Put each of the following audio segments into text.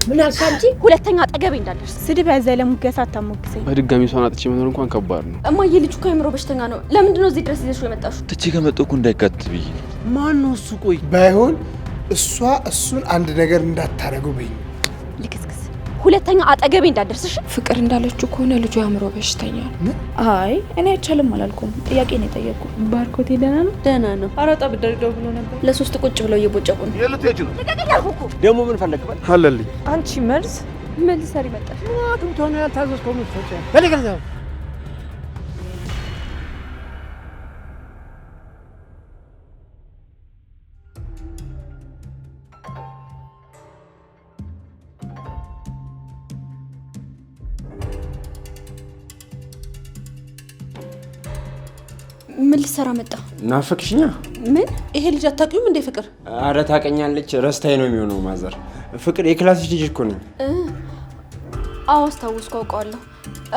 ምን አልሳንጂ ሁለተኛ አጠገቤ እንዳደርስ ስድብ ያዘለ ሙገሳ አታሞግሰኝ በድጋሚ ሰውን አጥቼ መኖር እንኳን ከባድ ነው እማዬ ልጅ እኮ የአእምሮ በሽተኛ ነው ለምንድነው እዚህ ድረስ ይዘሽው የመጣሽው ትቼ ከመጣሁ እኮ እንዳይካትት ብዬ ነው ማን ነው እሱ ቆይ ባይሆን እሱን አንድ ነገር እንዳታረገው በይ ልክስክስ ሁለተኛ አጠገቤ እንዳደርስሽ ፍቅር እንዳለችው ከሆነ ልጁ የአእምሮ በሽተኛ ነው አይ እኔ አይቻልም አላልኩም ጥያቄ ነው የጠየቅኩ ባርኮቴ ደህና ነው አራጣ ብደርገው ብሎ ነበር ለሶስት ቁጭ ብለው እየቦጨቁ ነው የልትሄጂ ነው ተቀቀኛልኩ ደግሞ ምን ፈለግበል አለልኝ አንቺ መርዝ ምን ልትሰሪ መጣሽ አጥንቶና ያልታዘዝከው ምን ፈጨ በለገዛ ምን ልትሰራ መጣ ናፈቅሽኛ ምን ይሄ ልጅ አታውቂውም እንዴ ፍቅር አረ ታውቀኛለች ረስታዬ ነው የሚሆነው ማዘር ፍቅር የክላስሽ ልጅ እኮ ነኝ አዎ አስታውስኩ አውቀዋለሁ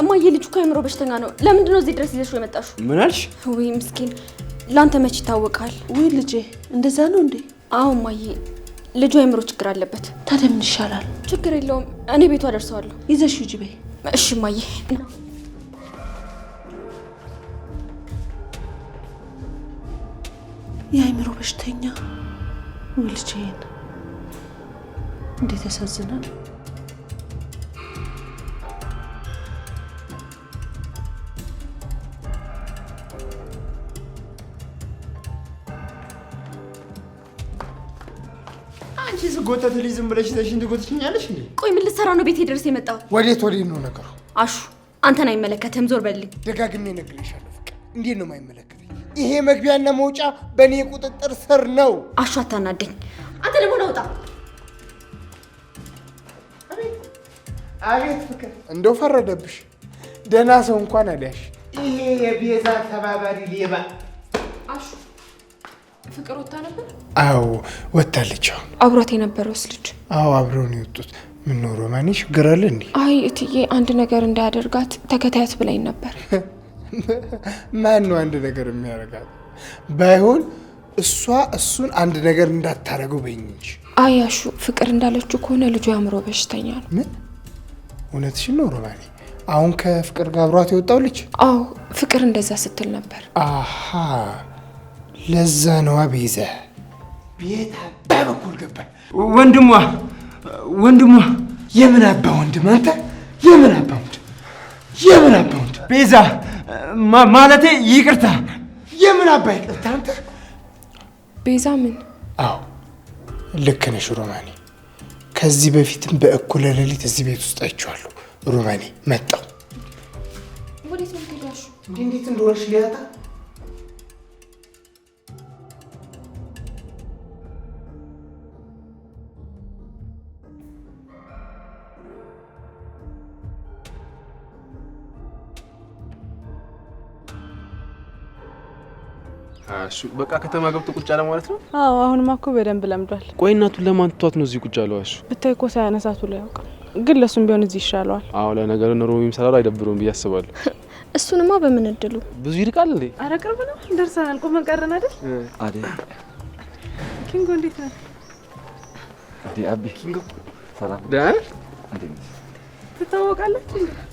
እማዬ ልጅ እኮ የአእምሮ በሽተኛ ነው ለምንድነው እዚህ ድረስ ይዘሽው የመጣሽው ምን አልሽ ወይ ምስኪን ላንተ መች ይታወቃል ወይ ልጄ እንደዛ ነው እንዴ አዎ እማዬ ልጁ የአእምሮ ችግር አለበት ታዲያ ምን ይሻላል ችግር የለውም እኔ ቤቷ አደርሰዋለሁ ይዘሽው ሂጂ በይ እሺ እማዬ የአእምሮ በሽተኛ ወይ ልጄን እንዴት ያሳዝናል አንቺ ዝጎተት ልጅ ዝም ብለሽ ተሽን ትጎትኛለሽ እንዴ ቆይ ምን ልትሰራ ነው ቤቴ ድረስ የመጣው ወዴት ነው ነገሩ አሹ አንተን አይመለከትም ዞር በልኝ ደጋግሜ ነግሬሻለሁ ፍቅር እንዴት ነው የማይመለከተኝ ይሄ መግቢያና መውጫ በእኔ ቁጥጥር ስር ነው አሹ አታናደኝ አንተ ደግሞ ነውጣ አቤት ፍቅር እንደው ፈረደብሽ ደህና ሰው እንኳን አልያሽ ይሄ የቤዛ ተባባሪ ሌባ አሹ ፍቅር ወጣ ነበር አዎ ወጣለች አብሯት የነበረውስ ልጅ አዎ አብረው ነው የወጡት ምን ነው ሮማኒ ችግር አለ እንዴ አይ እትዬ አንድ ነገር እንዳያደርጋት ተከታያት ብላኝ ነበር ማን ነው አንድ ነገር የሚያረጋት ባይሆን እሱን አንድ ነገር እንዳታረገው በይኝ እንጂ አይ አሹ ፍቅር እንዳለችው ከሆነ ልጁ የአእምሮ በሽተኛ ነው ምን እውነትሽን ነው ሮማኒ አሁን ከፍቅር ጋር አብሯት የወጣው ልጅ አዎ ፍቅር እንደዛ ስትል ነበር አሃ ለዛ ነው ቤዛ ቤታ በበኩል ገባ ወንድሟ የምን አባ ወንድም አንተ የምን አባ ወንድም ቤዛ ማለቴ ይቅርታ የምን አባ ይቅርታ አንተ ቤዛ ምን አዎ ልክ ነሽ ሮማኒ ከዚህ በፊትም በእኩለ ሌሊት እዚህ ቤት ውስጥ አይቼዋለሁ ሮማኒ መጣው ወዴት ነው የምትሄዳሹ እንዴት እንደሆነሽ ሊያጣ እሱ በቃ ከተማ ገብቶ ቁጭ አለ ማለት ነው አዎ አሁንማ እኮ በደንብ ለምዷል ቆይ እናቱን ለማን ትቷት ነው እዚህ ቁጭ አለው እሱ ብታይ እኮ ሳያነሳቱ ላይ ያውቃል ግን ለሱም ቢሆን እዚህ ይሻለዋል አዎ ለነገሩ ነው ሮሚም ሰላም አይደብሩም ብዬ አስባለሁ እሱንማ በምን እድሉ ብዙ ይርቃል እንዴ ኧረ ቅርብ ነው ደርሰናል ቆመን ቀረን አይደል አዴ ኪንጎ እንዴት ነህ አዴ አቢ ኪንጎ ሰላም ደህና እንዴት ትታወቃለህ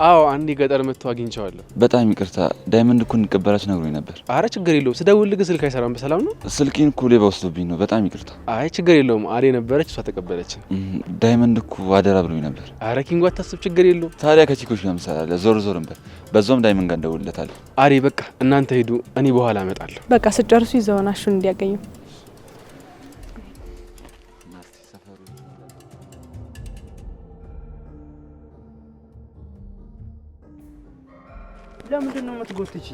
አዎ አንዴ ገጠር መጥቶ አግኝቻለሁ በጣም ይቅርታ ዳይመንድ እኮ እንቀበላችሁ ነግሮኝ ነበር አረ ችግር የለውም ስደውልልህ ስልክ አይሰራም በሰላም ነው ስልኬን እኮ ሌባ ወስዶብኝ ነው በጣም ይቅርታ አይ ችግር የለውም አሬ ነበረች እሷ ተቀበለች ዳይመንድ እኮ አደራ ብሎኝ ነበር አረ ኪንጎ አታስብ ችግር የለውም ታዲያ ከቺኮች ጋር እንሰራለን ዞር እንበል በዛውም ዳይመንድ ጋር እንደውልለታለሁ አሬ በቃ እናንተ ሄዱ እኔ በኋላ እመጣለሁ በቃ ስጨርሱ ይዘውና አሹን እንዲያገኙ ለምንድን ነው የምትጎትቺ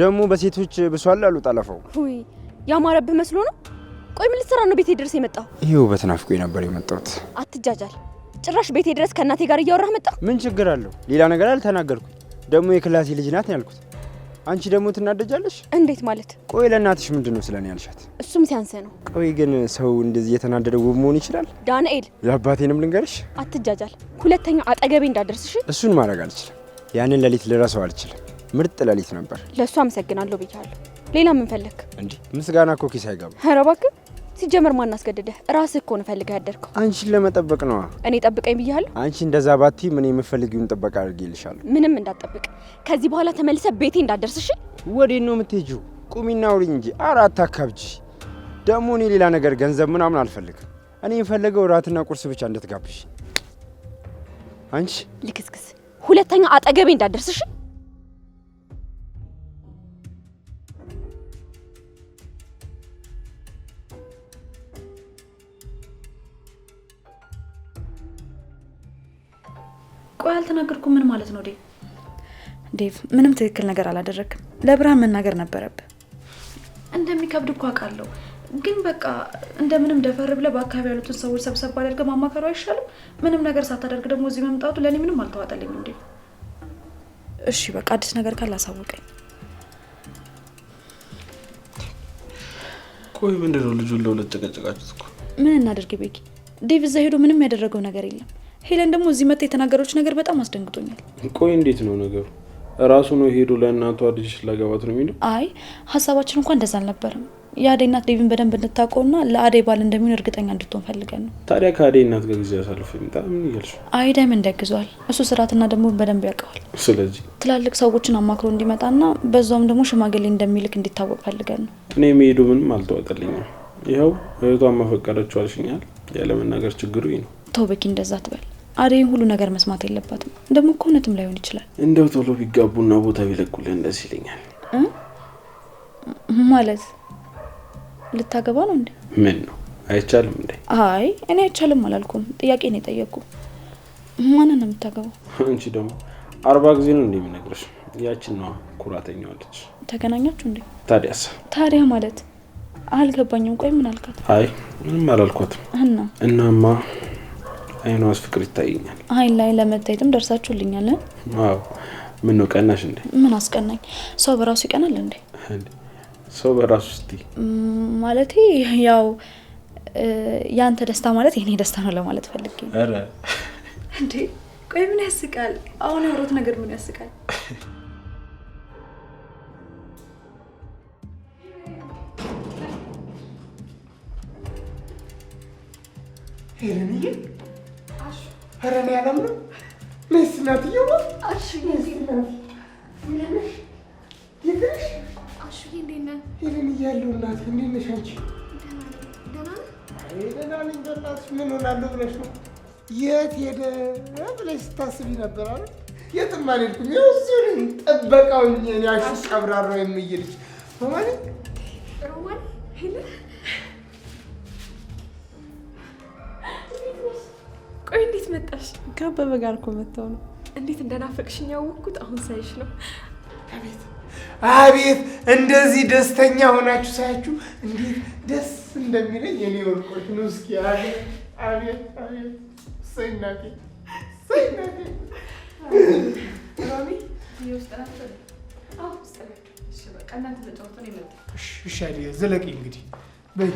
ደግሞ በሴቶች ብሷል አሉ ጠለፈው ሁይ ያማረብህ መስሎ ነው ቆይ ምን ልትሰራ ነው ቤቴ ድረስ የመጣው ይሄው በተናፍቆኝ ነበር የመጣሁት አትጃጃል ጭራሽ ቤቴ ድረስ ከእናቴ ጋር እያወራህ መጣ ምን ችግር አለው ሌላ ነገር አልተናገርኩኝ ደግሞ የክላሴ ልጅ ናት ያልኩት አንቺ ደግሞ ትናደጃለሽ እንዴት ማለት ቆይ ለእናትሽ ምንድነው ስለኔ ያልሻት እሱም ሲያንሰ ነው ቆይ ግን ሰው እንደዚህ የተናደደ ውብ መሆን ይችላል ዳንኤል የአባቴንም ልንገርሽ አትጃጃል ሁለተኛ አጠገቤ እንዳደርስሽ እሱን ማድረግ አልችልም ያንን ሌሊት ልረሳው አልችልም ምርጥ ሌሊት ነበር ለሱ አመሰግናለሁ ብያለሁ ሌላ ምን ፈለክ እንዴ ምስጋና እኮ ኪስ አይገባ ኧረ እባክህ ሲጀመር ማን አስገደደህ? ራስህ እኮ ነው ፈልገህ ያደርከው። አንቺን ለመጠበቅ ነው። እኔ ጠብቀኝ ብያለሁ? አንቺ እንደዛ ባቲ ምን የምፈልጊውን ጥበቃ አድርጌልሻለሁ። ምንም እንዳትጠብቅ። ከዚህ በኋላ ተመልሰህ ቤቴ እንዳትደርስ እሺ? ወዴት ነው የምትሄጂው? ቁሚና አውሪኝ እንጂ አራት አካብጂ። ደግሞ እኔ ሌላ ነገር ገንዘብ ምናምን አልፈልግም። እኔ የምፈልገው እራትና ቁርስ ብቻ እንድትጋብሽ። አንቺ ልክስክስ፣ ሁለተኛ አጠገቤ እንዳትደርስ እሺ? ቆይ አልተናገርኩ። ምን ማለት ነው ዴቭ? ዴቭ ምንም ትክክል ነገር አላደረክም። ለብርሃን መናገር ነበረብህ። እንደሚከብድ እኮ አውቃለሁ፣ ግን በቃ እንደምንም ደፈር ብለህ በአካባቢ ያሉትን ሰዎች ሰብሰብ አድርገህ ማማከሩ አይሻልም? ምንም ነገር ሳታደርግ ደግሞ እዚህ መምጣቱ ለእኔ ምንም አልተዋጠልኝም። እንዴ እሺ በቃ አዲስ ነገር ካለ አሳውቀኝ። ቆይ ምንድነው ልጁን ለሁለት ጨቀጨቃችሁት እኮ? ምን እናደርግ ቤኪ? ዴቭ እዛ ሄዶ ምንም ያደረገው ነገር የለም። ሄለን ደግሞ እዚህ መጣ የተናገረች ነገር በጣም አስደንግጦኛል። ቆይ እንዴት ነው ነገሩ? ራሱ ነው ሄዶ ለእናቷ ልጅ ላገባት ነው የሚለው? አይ ሀሳባችን እንኳን እንደዛ አልነበረም። የአደይ እናት ዴቭን በደንብ እንድታውቀውና ለአደይ ባል እንደሚሆን እርግጠኛ እንድትሆን ፈልገን ነው። ታዲያ ከአደይ እናት ጋር ጊዜ ያሳልፍ ይምጣ። ምን ይልሽ? አይ ዳይመንድ ያግዘዋል። እሱ ስርዓትና ደግሞ በደንብ ያውቀዋል። ስለዚህ ትላልቅ ሰዎችን አማክሮ እንዲመጣና በዛውም ደግሞ ሽማግሌ እንደሚልክ እንዲታወቅ ፈልገን ነው። እኔ መሄዱ ምንም አልተዋጠልኝም። ይኸው እህቷን መፈቀደችው አልሽኛል። ያለመናገር ችግሩ ይህ ነው። ተው በኪ እንደዛ ትበል። አደይን ሁሉ ነገር መስማት የለባትም። ደግሞ እኮ እውነትም ላይሆን ይችላል። እንደው ቶሎ ቢጋቡና ቦታ ቢለቁልን ደስ ይለኛል። ማለት ልታገባ ነው እንዴ? ምን ነው አይቻልም እንዴ? አይ እኔ አይቻልም አላልኩም። ጥያቄ ነው የጠየቅኩ። ማንን ነው የምታገባው? አንቺ ደግሞ 40 ጊዜ ነው እንደሚነግርሽ። ያችን ነው ኩራተኛዋ ልጅ። ተገናኛችሁ እንዴ? ታዲያ ማለት አልገባኝም። ቆይ ምን አልካት? አይ ምንም አላልኳትም። እናማ አይኗስ ፍቅር ይታየኛል። አይን ላይ ለመታየትም ደርሳችሁልኛል። አዎ ምን ነው ቀናሽ እንዴ? ምን አስቀናኝ? ሰው በራሱ ይቀናል እንዴ? ሰው በራሱ እስቲ ማለቴ ያው ያንተ ደስታ ማለት የኔ ደስታ ነው ለማለት ፈልጌ። አረ እንዴ ቆይ ምን ያስቃል? አሁን ያወሩት ነገር ምን ያስቃል? ሄለንዬ ኧረ እኔ አላምንም። ነስ እናትዬው አሹ ሄለን እያለሁ እናት እንዴት ነሽ አንቺ? ደህና ነኝ። በእናትሽ ምን ሆናለሁ ብለሽ ነው? የት ሄደ ብለሽ ስታስቢ ነበር አይደል? የትም አልሄድኩም። ያው እዚሁ ነኝ። ጥበቃው እኔ አሹ ቀብራራው የምይልሽ ማለት ሮማን ሄለን ቆይ እንዴት መጣሽ? ከአበበ ጋር እኮ መጣው ነው። እንዴት እንደናፈቅሽኝ ያወቅኩት አሁን ሳይሽ ነው። አቤት እንደዚህ ደስተኛ ሆናችሁ ሳያችሁ እንዴት ደስ እንደሚለኝ የኔ ወርቆች ነው። እስኪ አቤት አቤት አቤት ሰይናቴ ሰይናቴ ሮሚ ይወስጣላችሁ? አዎ ወስጣላችሁ። እሺ በቃ እናንተ ተጫወቱ ነው ይመጣ። እሺ አይደል ዘለቂ እንግዲህ በይ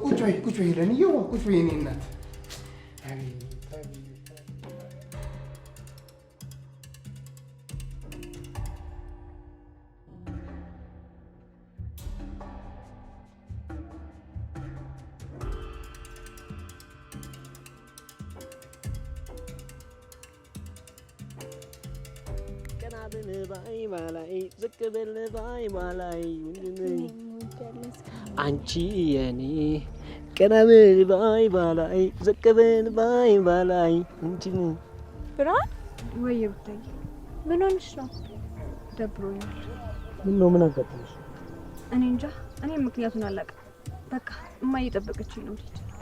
ቁጭ በይ ሄለንዬ ቁጭ በይ የኔ እናት። አቤት አንቺ የኔ ቀናብል ባይ ባላይ ዘቀበል ባይ ባላይ እንትን ብርሃን ወይ ብታይ ምን ሆነሽ ነው? ደብሮኛል። ምን ነው ምን አጋጠመሽ? እኔ እንጃ። እኔ ምክንያቱን አላውቅም። በቃ እማዬ እየጠበቀችኝ ነው።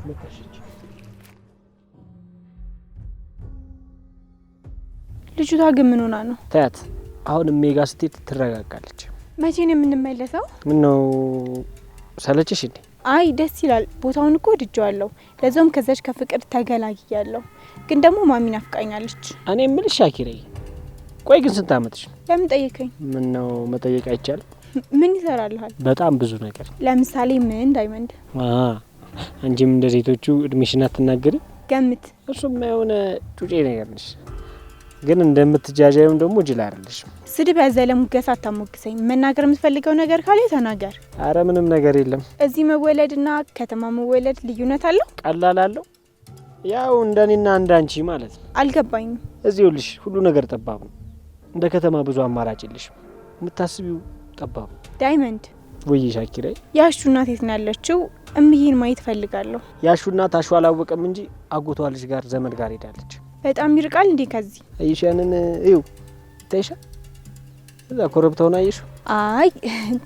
ለካሽች ልጅቷ ግን ምን ሆና ነው? ታያት አሁን ሜጋ ስትሄድ ትረጋጋለች። መቼ ነው የምንመለሰው? ምን ነው ሰለችሽ እንዴ? አይ ደስ ይላል። ቦታውን እኮ ወድጄዋለሁ። ለዛውም ከዛች ከፍቅር ተገላግያለሁ። ግን ደግሞ ማሚ ናፍቃኛለች። እኔ የምልሽ ሻኪሬ፣ ቆይ ግን ስንት አመትሽ ነው? ለምን ጠየቀኝ? ምን ነው መጠየቅ አይቻልም? ምን ይሰራልሃል? በጣም ብዙ ነገር። ለምሳሌ ምን? ዳይመንድ አንቺም እንደ ሴቶቹ እድሜሽን አትናገሪ። ገምት። እሱም የሆነ ጩጬ ነገር ነሽ፣ ግን እንደምትጃጃዩም ደግሞ ጅል አይደለሽም። ስድብ ያዘለ ሙገሳ አታሞግሰኝ። መናገር የምትፈልገው ነገር ካለ ተናገር። አረ ምንም ነገር የለም። እዚህ መወለድና ከተማ መወለድ ልዩነት አለው? ቀላል አለው። ያው እንደኔና እንዳንቺ ማለት ነው። አልገባኝም። እዚህ ልሽ ሁሉ ነገር ጠባብ ነው። እንደ ከተማ ብዙ አማራጭ የለሽም። የምታስቢው ጠባብ ነው። ዳይመንድ ወይ ሻኪራይ፣ ያሹ እናት የት ነው ያለችው? እምዬን ማየት ፈልጋለሁ። ያሹ እናት አሹ አላወቀም እንጂ አጎቷ ልጅ ጋር ዘመድ ጋር ሄዳለች። በጣም ይርቃል እንዴ ከዚህ? አይሻንን እዩ ታይሻ እዛ ኮረብታውን አየሽ? አይ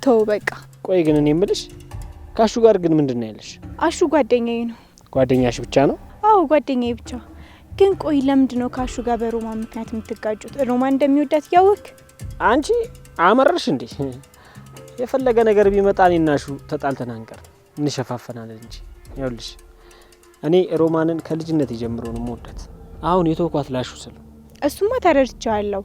ተው በቃ። ቆይ ግን እኔ የምልሽ ካሹ ጋር ግን ምንድነው ያለሽ? አሹ ጓደኛዬ ነው። ጓደኛሽ ብቻ ነው? አዎ ጓደኛዬ ብቻ። ግን ቆይ ለምንድን ነው ካሹ ጋር በሮማን ምክንያት የምትጋጩት? ሮማን እንደሚወዳት ያወቅ? አንቺ አመረርሽ እንዴ? የፈለገ ነገር ቢመጣ እኔና አሹ ተጣልተን አንቀር፣ እንሸፋፈናለን እንጂ። ይኸውልሽ እኔ ሮማንን ከልጅነት ጀምሮ ነው የምወዳት። አሁን የተውኳት ላሹ ስለ እሱማ ተረድቻለሁ።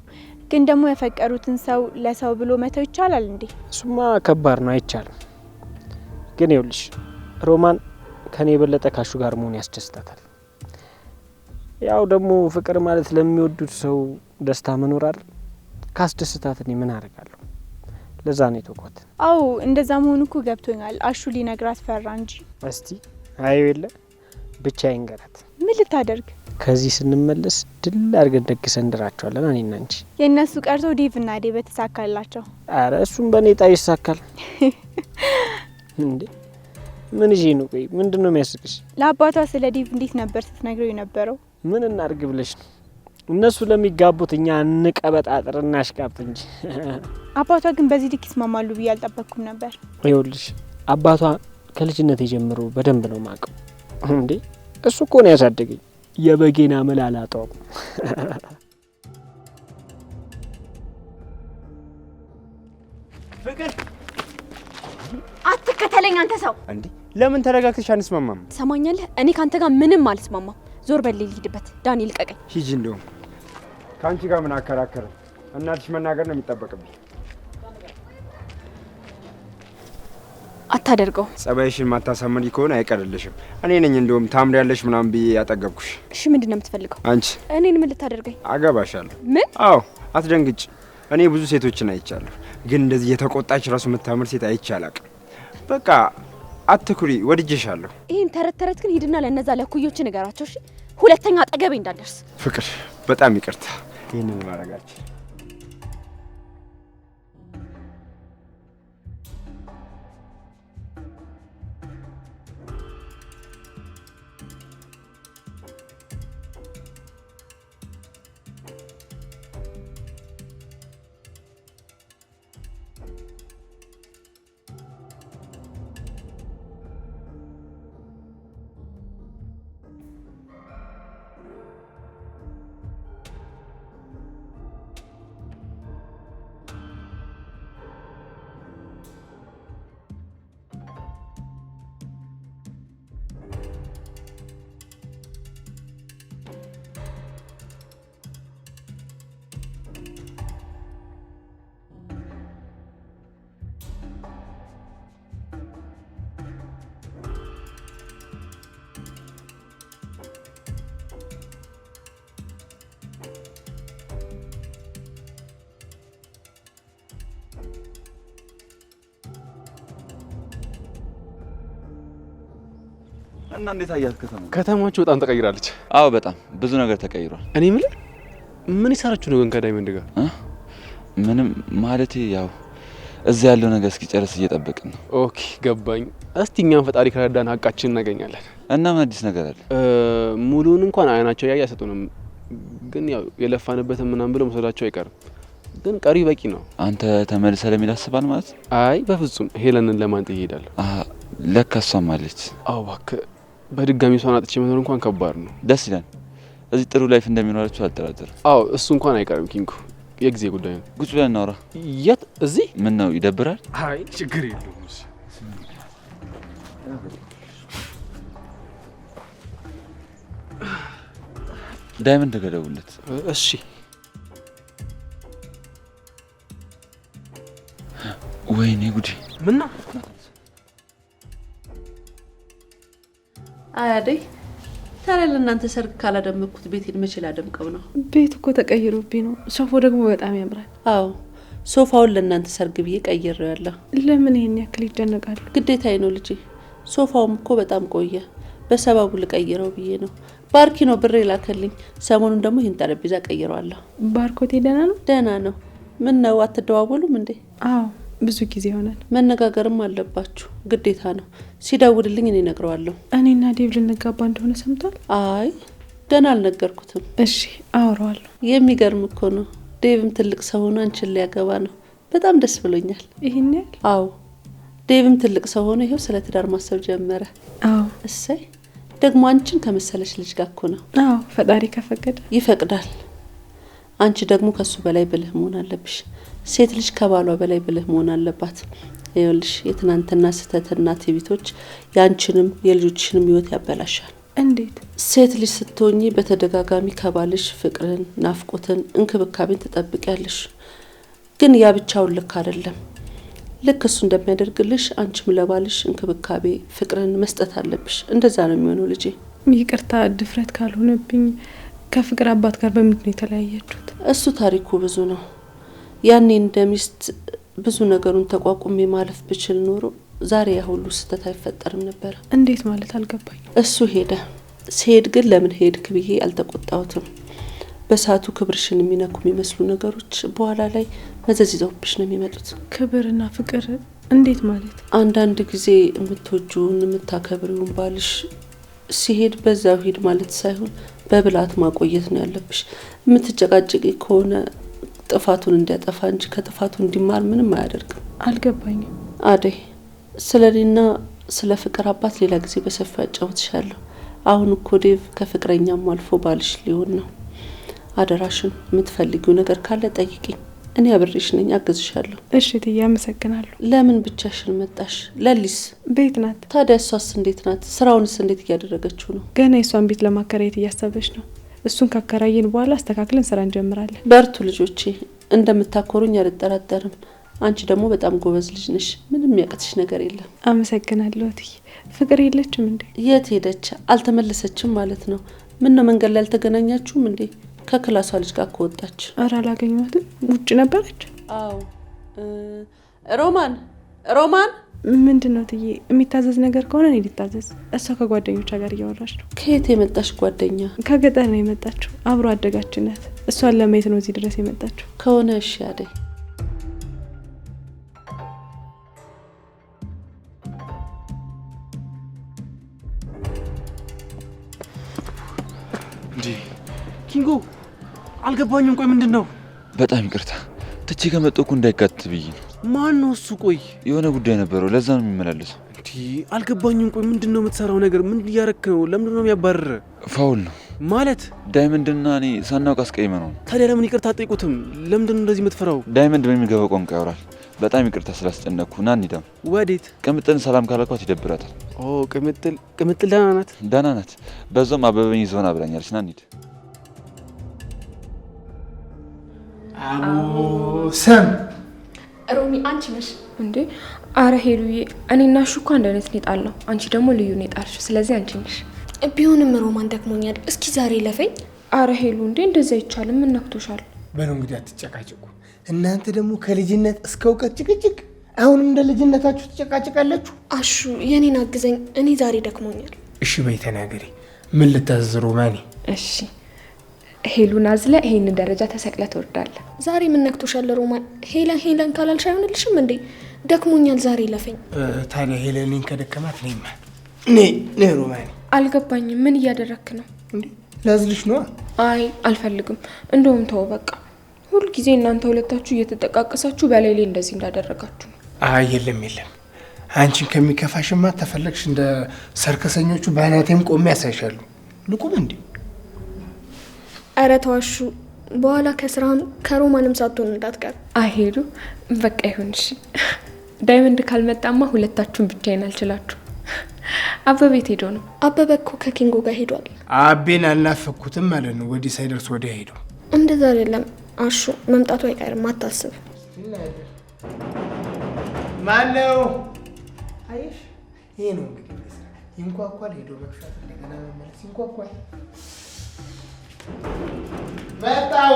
ግን ደግሞ ያፈቀሩትን ሰው ለሰው ብሎ መተው ይቻላል እንዴ? እሱማ ከባድ ነው፣ አይቻልም። ግን ይኸውልሽ ሮማን ከኔ የበለጠ ካሹ ጋር መሆን ያስደስታታል። ያው ደግሞ ፍቅር ማለት ለሚወዱት ሰው ደስታ መኖር አይደል? ካስደስታት እኔ ምን አደርጋለሁ? ለዛ ነው የተውኳት። አዎ እንደዛ መሆኑ እኮ ገብቶኛል። አሹ ሊነግራት ፈራ እንጂ። እስቲ አዩ የለ ብቻ ይንገራት። ምን ልታደርግ? ከዚህ ስንመለስ ድል አድርገን ደግሰን እንድራቸዋለን እኔና አንቺ። የእነሱ ቀርቶ ዴቭ እና ዴቭ ተሳካላቸው። አረ እሱም በእኔ ጣ ይሳካል እንዴ? ምን ይዤ ነው? ቆይ ምንድን ነው የሚያስቅሽ? ለአባቷ ስለ ዴቭ እንዴት ነበር ስትነግረው የነበረው? ምን እናድርግ ብለሽ ነው? እነሱ ለሚጋቡት እኛ እንቀበጣጥር እናሽቃፍ እንጂ። አባቷ ግን በዚህ ልክ ይስማማሉ ብዬ አልጠበቅኩም ነበር። ይኸውልሽ አባቷ ከልጅነት የጀምሮ በደንብ ነው ማቀው እንዴ። እሱ እኮ ነው ያሳደገኝ። የበጌና መላላጣው ፍቅር አትከተለኝ አንተ ሰው። እንዴ ለምን ተረጋግተሽ አንስማማም? ሰማኛለህ? እኔ ካንተ ጋር ምንም አልስማማም። ዞር በል ልሂድበት። ዳኒ ልቀቀኝ። ሂጂ። እንደውም ከአንቺ ጋር ምን አከራከረ? እናትሽ መናገር ነው የሚጠበቅብኝ። አታደርገው። ጸባይሽን ማታሳመሪ ከሆነ አይቀርልሽም። እኔ ነኝ እንደውም ታምሪያለሽ ምናምን ብዬ ያጠገብኩሽ። እሺ ምንድነው የምትፈልገው? አንቺ እኔን ምን ልታደርገኝ? አገባሻለሁ። ምን? አዎ አትደንግጭ። እኔ ብዙ ሴቶችን አይቻለሁ፣ ግን እንደዚህ የተቆጣች ራሱ የምታምር ሴት አይቼ አላቅም። በቃ አትኩሪ፣ ወድጄሻለሁ። ይሄን ተረት ተረት ግን ሂድና ለነዛ ለኩዮች ንገራቸው እሺ። ሁለተኛ አጠገቤ እንዳትደርስ። ፍቅር በጣም ይቅርታ፣ ይሄንን ማረጋችሁ። እና እንዴት አያት ከተማ? ከተማችሁ በጣም ተቀይራለች። አዎ በጣም ብዙ ነገር ተቀይሯል። እኔ የምልህ ምን ይሰራችሁ ነው ግን ከዳይመንድ ጋር? ምንም ማለት ያው እዚህ ያለው ነገር እስኪጨርስ እየጠበቅን ነው። ኦኬ ገባኝ። እስቲ እኛም ፈጣሪ ከረዳን ሀቃችን እናገኛለን። እና ምን አዲስ ነገር አለ? ሙሉውን እንኳን አይናቸው ያያ አይሰጡንም፣ ግን ያው የለፋንበትን ምናምን ብለው መውሰዳቸው አይቀርም። ግን ቀሪ በቂ ነው። አንተ ተመልሰ ለሚል አስባል ማለት? አይ በፍጹም ሄለንን ለማንጥ ይሄዳል። ለካ እሷም አለች። አዎ እባክህ በድጋሚ እሷን አጥቼ መኖር እንኳን ከባድ ነው። ደስ ይላል። እዚህ ጥሩ ላይፍ እንደሚኖራችሁ አልጠራጠርም። አዎ እሱ እንኳን አይቀርም ኪንጉ፣ የጊዜ ጉዳይ ነው። ቁጭ ብለን እናውራ። የት? እዚህ? ምን ነው ይደብራል? አይ ችግር የለውም። ዳይመንድ ገደውለት። እሺ ወይኔ ጉዴ! ምን ነው? አያደይ ታዲያ ለእናንተ ሰርግ ካላደመኩት ቤቴን መቼ ላደምቀው ነው? ቤት እኮ ተቀይሮብኝ ነው። ሶፎ ደግሞ በጣም ያምራል። አዎ ሶፋውን ለእናንተ ሰርግ ብዬ ቀይሬዋለሁ። ለምን ይሄን ያክል ይደነቃሉ? ግዴታዬ ነው ልጄ። ሶፋውም እኮ በጣም ቆየ፣ በሰባቡ ልቀይረው ብዬ ነው። ባርኪ ነው ብር ላከልኝ። ሰሞኑን ደግሞ ይህን ጠረጴዛ ቀይረዋለሁ። ባርኮቴ ደህና ነው? ደህና ነው። ምን ነው አትደዋወሉም እንዴ? አዎ ብዙ ጊዜ ሆነን። መነጋገርም አለባችሁ፣ ግዴታ ነው። ሲደውልልኝ እኔ እነግረዋለሁ። እኔና ዴቭ ልንጋባ እንደሆነ ሰምቷል? አይ ገና አልነገርኩትም። እሺ አወራዋለሁ። የሚገርም እኮ ነው። ዴቭም ትልቅ ሰው ሆኖ አንቺን ሊያገባ ነው። በጣም ደስ ብሎኛል። ይሄን ያህል? አዎ ዴቭም ትልቅ ሰው ሆኖ ይሄው ስለ ትዳር ማሰብ ጀመረ። አዎ እሰይ። ደግሞ አንቺን ከመሰለሽ ልጅ ጋር እኮ ነው። አዎ ፈጣሪ ከፈቀደ ይፈቅዳል። አንቺ ደግሞ ከሱ በላይ ብልህ መሆን አለብሽ። ሴት ልጅ ከባሏ በላይ ብልህ መሆን አለባት። ይኸውልሽ የትናንትና ስህተትና ትዕቢቶች ያንቺንም የልጆችሽንም ህይወት ያበላሻል። እንዴት? ሴት ልጅ ስትሆኚ በተደጋጋሚ ከባልሽ ፍቅርን፣ ናፍቆትን፣ እንክብካቤን ትጠብቂያለሽ። ግን ያ ብቻውን ልክ አይደለም። ልክ እሱ እንደሚያደርግልሽ አንቺም ለባልሽ እንክብካቤ፣ ፍቅርን መስጠት አለብሽ። እንደዛ ነው የሚሆነው ልጄ። ይቅርታ ድፍረት ካልሆነብኝ ከፍቅር አባት ጋር በምንድን ነው የተለያያችሁት? እሱ ታሪኩ ብዙ ነው። ያኔ እንደሚስት ብዙ ነገሩን ተቋቁሜ ማለፍ ብችል ኖሮ ዛሬ ያ ሁሉ ስህተት አይፈጠርም ነበር። እንዴት ማለት አልገባኝ። እሱ ሄደ። ሲሄድ ግን ለምን ሄድክ ብዬ አልተቆጣሁትም። በሰዓቱ ክብርሽን የሚነኩ የሚመስሉ ነገሮች በኋላ ላይ መዘዝ ይዘውብሽ ነው የሚመጡት። ክብርና ፍቅር እንዴት ማለት? አንዳንድ ጊዜ የምትወጂውን የምታከብሪውን ባልሽ ሲሄድ በዛው ሂድ ማለት ሳይሆን በብላት ማቆየት ነው ያለብሽ። የምትጨቃጨቂ ከሆነ ጥፋቱን እንዲያጠፋ እንጂ ከጥፋቱ እንዲማር ምንም አያደርግም። አልገባኝም አደይ። ስለኔና ስለ ፍቅር አባት ሌላ ጊዜ በሰፊው አጫውትሻለሁ። አሁን እኮ ዴቭ ከፍቅረኛም አልፎ ባልሽ ሊሆን ነው። አደራሽን የምትፈልጊው ነገር ካለ ጠይቂኝ፣ እኔ አብሬሽ ነኝ፣ አግዝሻለሁ። እሺ ትዬ አመሰግናለሁ። ለምን ብቻሽን መጣሽ? ለሊስ ቤት ናት። ታዲያ እሷስ እንዴት ናት? ስራውንስ እንዴት እያደረገችው ነው? ገና የሷን ቤት ለማከራየት እያሰበች ነው። እሱን ካከራየን በኋላ አስተካክለን ስራ እንጀምራለን። በርቱ ልጆቼ፣ እንደምታኮሩኝ አልጠራጠርም። አንቺ ደግሞ በጣም ጎበዝ ልጅ ነሽ። ምንም ያቀትሽ ነገር የለም። አመሰግናለሁ ትዬ። ፍቅር የለችም እንዴ? የት ሄደች? አልተመለሰችም ማለት ነው። ምን ነው መንገድ ላይ አልተገናኛችሁም እንዴ? ከክላሷ ልጅ ጋር ከወጣች። ኧረ አላገኘኋትም። ውጭ ነበረች። አዎ ሮማን ሮማን ምንድን ነው ትዬ? የሚታዘዝ ነገር ከሆነ እኔ ልታዘዝ። እሷ ከጓደኞቿ ጋር እያወራች ነው። ከየት የመጣች ጓደኛ? ከገጠር ነው የመጣችው። አብሮ አደጋችን ናት። እሷን ለማየት ነው እዚህ ድረስ የመጣችው። ከሆነ እሺ አደይ። እንዴ ኪንጎ አልገባኝም። ቆይ ምንድን ነው? በጣም ይቅርታ ትቼ ከመጣሁ እኮ እንዳይጋት ብዬ ነው። ማን ነው እሱ? ቆይ የሆነ ጉዳይ ነበረው፣ ለዛ ነው የሚመላለሰው። እንዴ አልገባኝም። ቆይ ምንድን ነው የምትሰራው ነገር? ምን እያረክ ነው? ለምንድን ነው የሚያባርር? ፋውል ነው ማለት? ዳይመንድና እኔ ሳናውቅ አስቀይመ ነው። ታዲያ ለምን ይቅርታ አትጠይቁትም? ለምንድን ነው እንደዚህ የምትፈራው? ዳይመንድ በሚገባው ቋንቋ ያወራል። በጣም ይቅርታ ስላስጨነቅኩ ና እንሂዳም። ወዴት? ቅምጥልን ሰላም ካላኳት ይደብራታል። ኦ ቅምጥል ደህና ናት? ደህና ናት። በዛውም አበበኝ ይዘውን አብላኛለች። ና እንሂድ። ሰም ሮሚ አንቺ ነሽ እንዴ? አረ ሄሉዬ፣ እኔና እሱ እኮ አንድ አይነት ኔጣል ነው። አንቺ ደግሞ ልዩ ኔጣልሽ። ስለዚህ አንቺ ነሽ። ቢሆንም ሮማን ደክሞኛል፣ እስኪ ዛሬ ለፈኝ። አረ ሄሉ እንዴ እንደዛ አይቻልም። ምን ነክቶሻል? በለው እንግዲህ አትጨቃጭቁ። እናንተ ደግሞ ከልጅነት እስከ እውቀት ጭቅጭቅ። አሁንም እንደ ልጅነታችሁ ትጨቃጭቃላችሁ። አሹ የኔን አግዘኝ፣ እኔ ዛሬ ደክሞኛል። እሺ በይ ተናገሪ። ምን ልታዘዝ ሮማኔ? እሺ ሄሉን አዝለ ይሄንን ደረጃ ተሰቅለ ትወርዳለህ። ዛሬ ምን ነክቶሻል ሮማን? ሄለን ካላልሽ አይሆንልሽም እንዴ? ደክሞኛል፣ ዛሬ ለፈኝ። ታዲያ ሄለንን ከደከማት ነይ ሮማኔ። አልገባኝም። ምን እያደረክ ነው እንዴ? ላዝልሽ ነው? አይ አልፈልግም። እንደውም ተው በቃ። ሁሉ ጊዜ እናንተ ሁለታችሁ እየተጠቃቀሳችሁ በሌሌ እንደዚህ እንዳደረጋችሁ ነው። አይ የለም አንቺን ከሚከፋሽማ ተፈለግሽ እንደ ሰርከሰኞቹ ባናቴም ቆሜ ያሳይሻለሁ። ልቁም እንዴ? አረ ተዋሹ፣ በኋላ ከስራን ከሮማንም ሳትሆን እንዳትቀር። አይሄዱ በቃ ይሁን። እሺ ዳይመንድ ካልመጣማ ሁለታችሁን ብቻዬን አልችላችሁ። አበበ ቤት ሄዶ ነው። አበበ እኮ ከኪንጎ ጋር ሄዷል። አቤን አልናፈኩትም ማለት ነው። ወዲህ ሳይደርስ ወዲያ ሄዶ። እንደዛ አይደለም አሹ፣ መምጣቱ አይቀርም፣ አታስብ። ማነው? አይሽ ይሄ ነው እንግዲህ ይንኳኳል። ሄዶ መክፈት እንደገና መመለስ ይንኳኳል። መጣው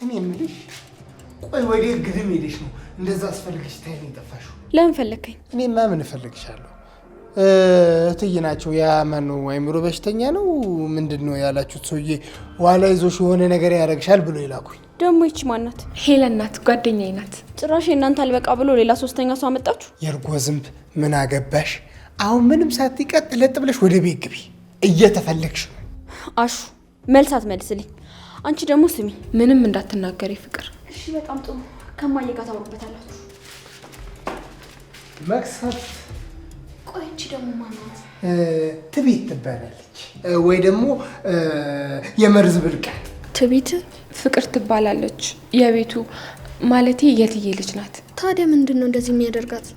እኔ የምልሽ ቆይ ወዴት ግድም ሄደሽ ነው እንደዛ አስፈልግሽ ታይኝ የጠፋሽው? ለምን ፈለከኝ? እኔማ ምን እፈልግሻለሁ? እትዬ ናቸው ያ ማነው አይምሮ በሽተኛ ነው ምንድን ነው ያላችሁት ሰውዬ ዋላ ይዞሽ የሆነ ነገር ያደርግሻል ብሎ ይላኩኝ። ደግሞ ይቺ ማናት? ሄለን ናት፣ ጓደኛዬ ናት። ጭራሽ እናንተ አልበቃ ብሎ ሌላ ሶስተኛ ሰው አመጣችሁ። የእርጎ ዝንብ ምን አገባሽ? አሁን ምንም ሳትቀጥ ለጥ ብለሽ ወደ ቤት ግቢ፣ እየተፈለግሽ ነው። አሹ መልስ አትመልስልኝ። አንቺ ደግሞ ስሚ፣ ምንም እንዳትናገሪ ፍቅር። እሺ በጣም ጥሩ፣ ከማዬ ጋር ታወሩበታላችሁ። መቅሰፍት ቆይ አንቺ ደግሞ ማናት? ትቢት ትባላለች፣ ወይ ደግሞ የመርዝ ብልቃት። ትቢት ፍቅር ትባላለች። የቤቱ ማለቴ የትዬ ልጅ ናት። ታዲያ ምንድን ነው እንደዚህ የሚያደርጋት?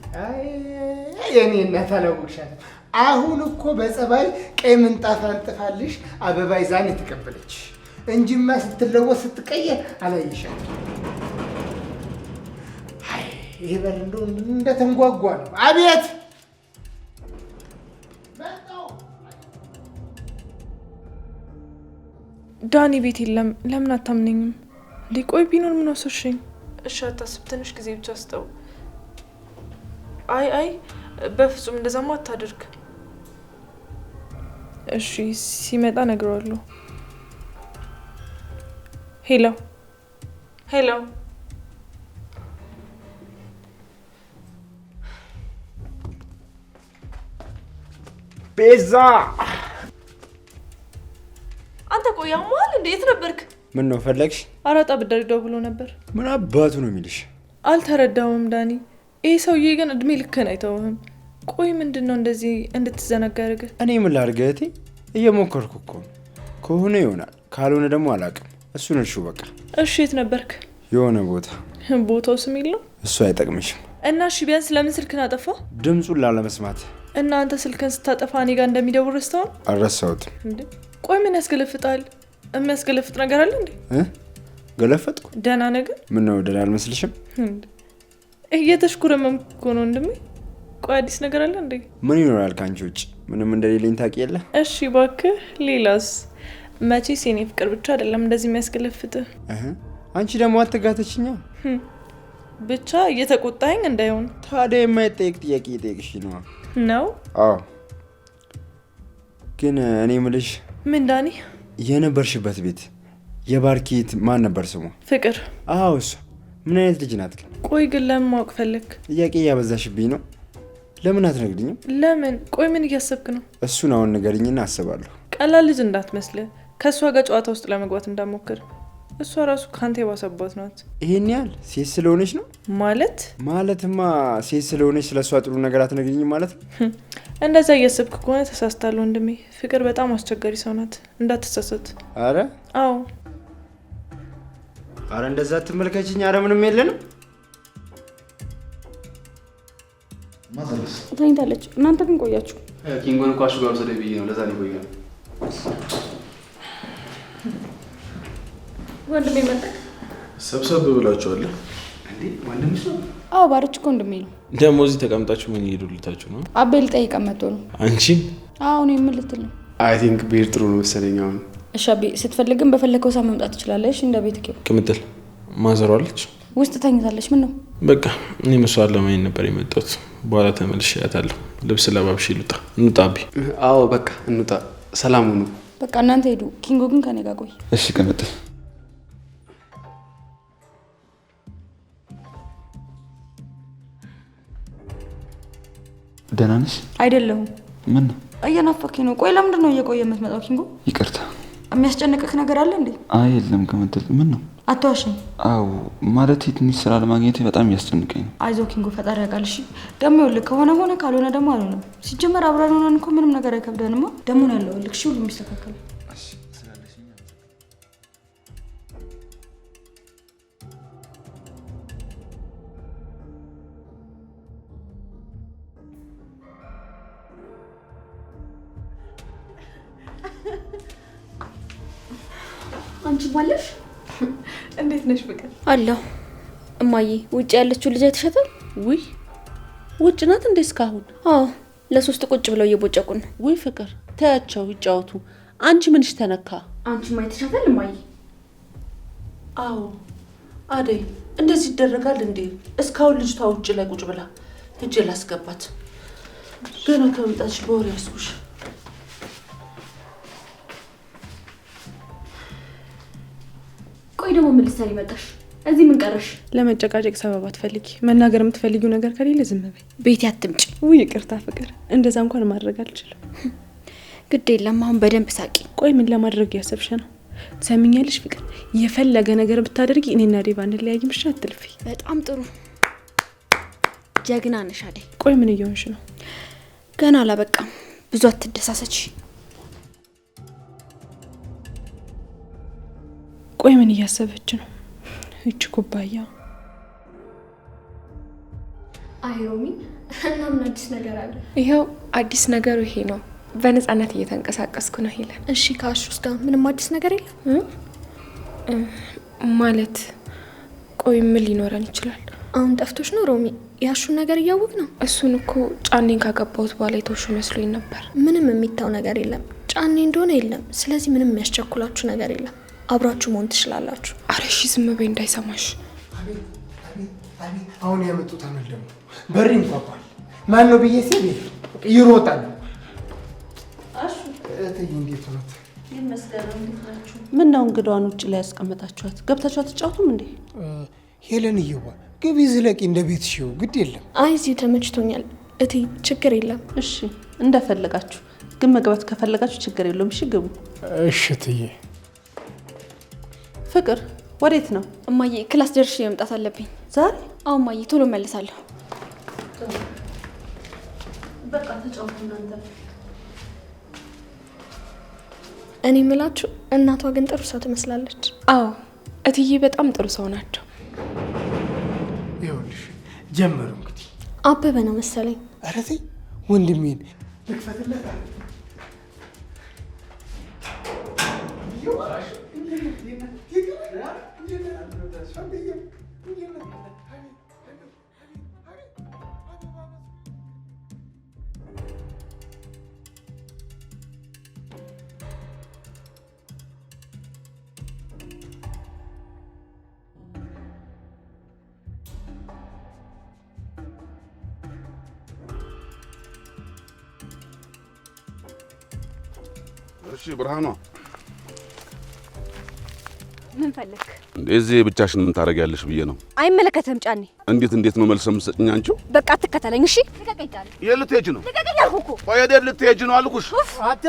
የኔ እናት አላወቅሻትም። አሁን እኮ በጸባይ ቀይ ምንጣፍ አንጥፋልሽ አበባ ይዛን የተቀበለች እንጂማ ስትለወጥ ስትቀየር አላየሻትም። አይ ይሄ በር እንደተንጓጓ ነው። አቤት ዳኒ ቤት የለም። ለምን አታምነኝም? ሊቆይ ቢኖር ምን ወሰድሽኝ? እሺ አታስብ፣ ትንሽ ጊዜ ብቻ ስጠው። አይ በፍጹም እንደዛማ አታድርግ። እሺ ሲመጣ እነግረዋለሁ። ሄሎ ሄሎ፣ ቤዛ አንተ ቆይ ያሟል እንዴ? የት ነበርክ? ምን ነው ፈለግሽ? አራጣ ብዳሪ ደውሎ ነበር። ምን አባቱ ነው የሚልሽ? አልተረዳውም ዳኒ። ይህ ሰውዬ ግን እድሜ ልክህን አይተውህም። ቆይ ምንድን ነው እንደዚህ እንድትዘናጋ ያደርግህ? እኔ ምን ላድርግ እህቴ? እየሞከርኩ እኮ ከሆነ ይሆናል፣ ካልሆነ ደግሞ አላውቅም። እሱን እርሹ በቃ። እሺ የት ነበርክ? የሆነ ቦታ። ቦታው ስም የለው? እሱ አይጠቅምሽም። እና እሺ ቢያንስ ለምን ስልክን አጠፋ? ድምፁን ላለመስማት። እና አንተ ስልክን ስታጠፋ እኔ ጋር እንደሚደውል ረስተዋል? አልረሳሁትም። እንዴ ቆይ ምን ያስገለፍጣል? የሚያስገለፍጥ ነገር አለ እንዴ? ገለፈጥኩ? ደህና ነገር? ምን ነው ደህና አልመስልሽም? እየተሽኩረመምኩ እኮ ነው ወንድሜ። ቆይ አዲስ ነገር አለ እንዴ? ምን ይኖራል ከአንቺ ውጭ? ምንም እንደሌለኝ ታውቂ የለ? እሺ እባክህ ሌላስ? መቼስ የኔ ፍቅር ብቻ አይደለም እንደዚህ የሚያስገለፍጥህ። አንቺ ደግሞ አትጋተችኛ። ብቻ እየተቆጣኝ እንዳይሆን። ታዲያ የማይጠየቅ ጥያቄ እየጠየቅሽ ነው ነው? አዎ። ግን እኔ ምልሽ ምን ዳኒ? የነበርሽበት ቤት የባርኪት ማን ነበር ስሙ? ፍቅር። አዎ እሷ። ምን አይነት ልጅ ናት ግን? ቆይ ግን ለምን ማወቅ ፈለግ? ጥያቄ እያበዛሽብኝ ነው። ለምን አትነግሪኝም? ለምን? ቆይ ምን እያሰብክ ነው? እሱን አሁን ንገሪኝና አስባለሁ። ቀላል ልጅ እንዳትመስልህ። ከእሷ ጋር ጨዋታ ውስጥ ለመግባት እንዳትሞክር። እሷ ራሱ ካንተ የባሰባት ናት። ይሄን ያህል ሴት ስለሆነች ነው ማለት? ማለትማ ሴት ስለሆነች ስለሷ ጥሩ ነገር አትነግሪኝም ማለት ነው? እንደዛ እያሰብክ ከሆነ ተሳስታለሁ ወንድሜ። ፍቅር በጣም አስቸጋሪ ሰው ናት፣ እንዳትሳሳት። አረ አዎ። አረ እንደዛ አትመልከችኝ። አረ ምንም የለንም። ተኝታለች። እናንተ ግን ቆያችሁ። ኪንጎን እኮ አሹ ጋር ወሰደኝ ብዬ ነው፣ ለዛ ነው የቆየነው። ወንድሜ መጣ። ሰብሰብ ብላችኋል እንዴ? ወንድምሽ ነው? አዎ ባርች እኮ ወንድሜ ነው። ደግሞ እዚህ ተቀምጣችሁ ምን እየሄዱልታችሁ ነው? አቤ ሊጠይቀን መጥቶ ነው። አንቺን? አዎ ነው የምልትል ነው። አይ ቲንክ ብሄር ጥሩ ነው መሰለኝ አሁን። እሺ አቤ ስትፈልግም በፈለከው ሰዓት መምጣት ትችላለሽ። እንደ ቤት ኪው ቅምጥል ማዘሯለች ውስጥ ተኝታለች። ምን ነው? በቃ እኔ መስዋዕት ለማየት ነበር የመጣሁት። በኋላ ተመልሼ አያታለሁ። ልብስ ለባብሽ ይሉጣ እንውጣ። አቤ አዎ በቃ እንውጣ። ሰላም ሁኑ። በቃ እናንተ ሄዱ። ኪንጎ ግን ከኔ ጋር ቆይ። እሺ ቅምጥል። ደህና ነሽ? አይደለሁም። ምን ነው? እየናፈከኝ ነው። ቆይ ለምንድን ነው እየቆየ የምትመጣው ኪንጎ? ይቅርታ። የሚያስጨንቅክ ነገር አለ እንዴ? አይ የለም ቅምጥል። ምን ነው? አትዋሽኝ። አዎ ማለት ትንሽ ስራ ለማግኘት በጣም እያስጨንቀኝ ነው። አይዞ ኪንጎ፣ ፈጣሪ ያውቃል። እሺ ደግሞ ይኸውልህ ከሆነ ሆነ ካልሆነ ደግሞ አልሆነም። ሲጀመር አብረን ሆነን እኮ ምንም ነገር አይከብደንማ። ደግሞ ነው ያለው ልክ ሁሉ የሚስተካከል። አንቺ ማለሽ እንዴት ነሽ ፍቅር? አለሁ። እማዬ ውጭ ያለችው ልጅ አይተሻታል? ውይ ውጭ ናት እንዴ እስካሁን? አዎ ለሶስት ቁጭ ብለው እየቦጨቁ ነው። ውይ ፍቅር ተያቸው ይጫወቱ። አንቺ ምንሽ ተነካ? አንቺ ማይተሻፈል እማዬ? አዎ አደይ፣ እንደዚህ ይደረጋል እንዴ? እስካሁን ልጅቷ ውጭ ላይ ቁጭ ብላ ሂጅ ላስገባት። ገና ከመምጣትሽ በወሬ ያስኩሽ። ቆይ ደግሞ ምን ልትሰሪ መጣሽ? እዚህ ምን ቀረሽ? ለመጨቃጨቅ ሰበብ አትፈልጊ። መናገር የምትፈልጊው ነገር ከሌለ ዝም በይ። ቤቴ አትምጪ። ውይ ይቅርታ ፍቅር፣ እንደዛ እንኳን ማድረግ አልችልም። ግድ የለም አሁን በደንብ ሳቂ። ቆይ ምን ለማድረግ ያሰብሽ ነው? ሰሚኛለሽ ፍቅር፣ የፈለገ ነገር ብታደርጊ እኔና ዴባ እንለያይም። እሺ አትልፊ። በጣም ጥሩ ጀግና ነሽ አደይ። ቆይ ምን እየሆንሽ ነው? ገና አላበቃም። ብዙ አትደሳሰች። ቆይ ምን እያሰበች ነው? እቺ ኩባያ። አይ ሮሚ፣ እና ምን አዲስ ነገር አለ? ይኸው አዲስ ነገሩ ይሄ ነው። በነፃነት እየተንቀሳቀስኩ ነው ሄለን። እሺ ከአሹስ ጋር ምንም አዲስ ነገር የለም ማለት? ቆይ ምን ሊኖረን ይችላል? አሁን ጠፍቶሽ ነው ሮሚ? ያሹን ነገር እያወቅ ነው? እሱን እኮ ጫኔን ካገባሁት በኋላ የተውሹ መስሎኝ ነበር። ምንም የሚታው ነገር የለም። ጫኔ እንደሆነ የለም። ስለዚህ ምንም የሚያስቸኩላችሁ ነገር የለም። አብራችሁ መሆን ትችላላችሁ። አረ እሺ ዝም በይ እንዳይሰማሽ። አሁን ያመጡት አመል ደግሞ በሪ እንኳን ማን ነው ብዬ ሲል ይሮጣል። አሹ እትዬ እንዴት ነው? ይመስገን። እንዴት ናችሁ? ምን ነው እንግዳዋን ውጭ ላይ ያስቀመጣችኋት? ገብታችሁ አትጫወቱም እንዴ? ሄለን እየዋ ግቢ ዝለቂ እንደ ቤት ሽው ግድ የለም። አይ እዚሁ ተመችቶኛል እትዬ፣ ችግር የለም። እሺ እንደፈለጋችሁ፣ ግን መግባት ከፈለጋችሁ ችግር የለውም። እሺ ግቡ። እሺ እትዬ። ፍቅር ወዴት ነው? እማዬ ክላስ ደርሼ መምጣት አለብኝ ዛሬ። አዎ እማዬ ቶሎ መልሳለሁ። በቃ ተጫወቱ እናንተ። እኔ የምላችሁ እናቷ ግን ጥሩ ሰው ትመስላለች። አዎ እትዬ በጣም ጥሩ ሰው ናቸው። ይኸውልሽ ጀመሩ እንግዲህ አበበ ነው መሰለኝ። ኧረ ተይ ወንድሜን ልክፈትለት። እሺ ብርሃኗ፣ ምን ፈልክ? እዚህ ብቻሽን ምን ታደርጊያለሽ ብዬ ነው። አይመለከትም ጫኔ። እንዴት ነው መልስ የምትሰጭኝ አንቺው? በቃ አትከተለኝ እሺ። ልቀቀኝ ጫኔ። የት ልትሄጂ ነው? ልቀቀኝ አልኩህ እኮ። ቆይ የት ልትሄጂ ነው አልኩሽ። አንተ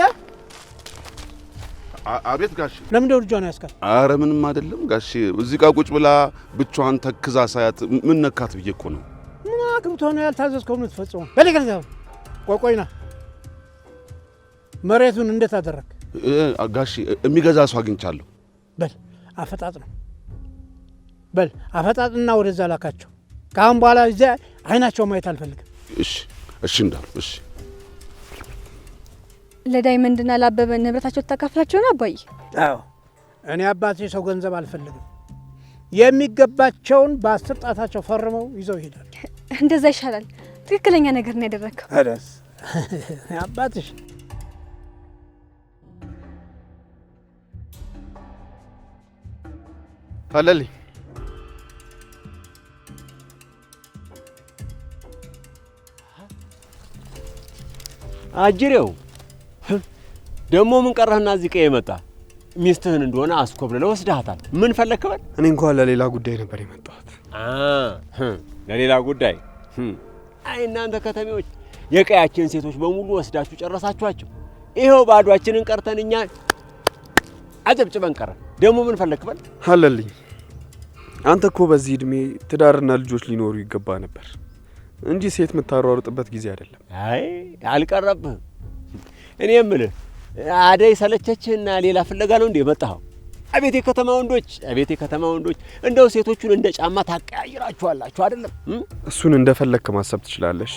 አቤት ጋሼ። ለምን ደው ልጇን ያስካል? አረ ምንም አይደለም ጋሼ። እዚህ ጋር ቁጭ ብላ ብቻዋን ተክዛ ሳያት ምን ነካት ብዬ እኮ ነው። ምን አቅምቶ ነው ያልታዘዝከው ነው የምትፈጽመው? በለገርዛው ቆይና መሬቱን እንዴት አደረክ? ጋሼ የሚገዛ ሰው አግኝቻለሁ። በል አፈጣጥ ነው። በል አፈጣጥና ወደዛ ላካቸው። ካሁን በኋላ እዚያ አይናቸው ማየት አልፈልግም። እሺ እንዳሉ። እሺ ለዳይመንድና ለአበበ ንብረታቸው ተካፍላቸው ነው አባዬ? አዎ እኔ አባቴ ሰው ገንዘብ አልፈልግም። የሚገባቸውን በ10 ጣታቸው ፈርመው ይዘው ይሄዳል። እንደዛ ይሻላል። ትክክለኛ ነገር ነው ያደረከው። አዳስ አባትሽ ታለሊ አጅሬው ደሞ ምን ቀረህና እዚህ ቀዬ መጣ? ሚስትህን እንደሆነ አስኮብልለው ወስደሃታል። ምን ፈለክበል? እኔ እንኳን ለሌላ ጉዳይ ነበር የመጣሁት። ለሌላ ጉዳይ? አይ እናንተ ከተሜዎች የቀያችን ሴቶች በሙሉ ወስዳችሁ ጨረሳችኋቸው። ይሄው ባዷችንን ቀርተን እኛ አጨብጭበን ቀረ። ደሞ ምን ፈለክበል? አለልኝ። አንተ እኮ በዚህ እድሜ ትዳርና ልጆች ሊኖሩ ይገባ ነበር እንጂ ሴት የምታሯሩጥበት ጊዜ አይደለም። አይ አልቀረብህም። እኔ የምልህ አደይ ሰለቸችህና ሌላ ፍለጋ ነው እንዴ መጣኸው? አቤት የከተማ ወንዶች እንደው ሴቶቹን እንደ ጫማ ታቀያይራችኋላችሁ አይደለም? እሱን እንደፈለክ ማሰብ ትችላለሽ።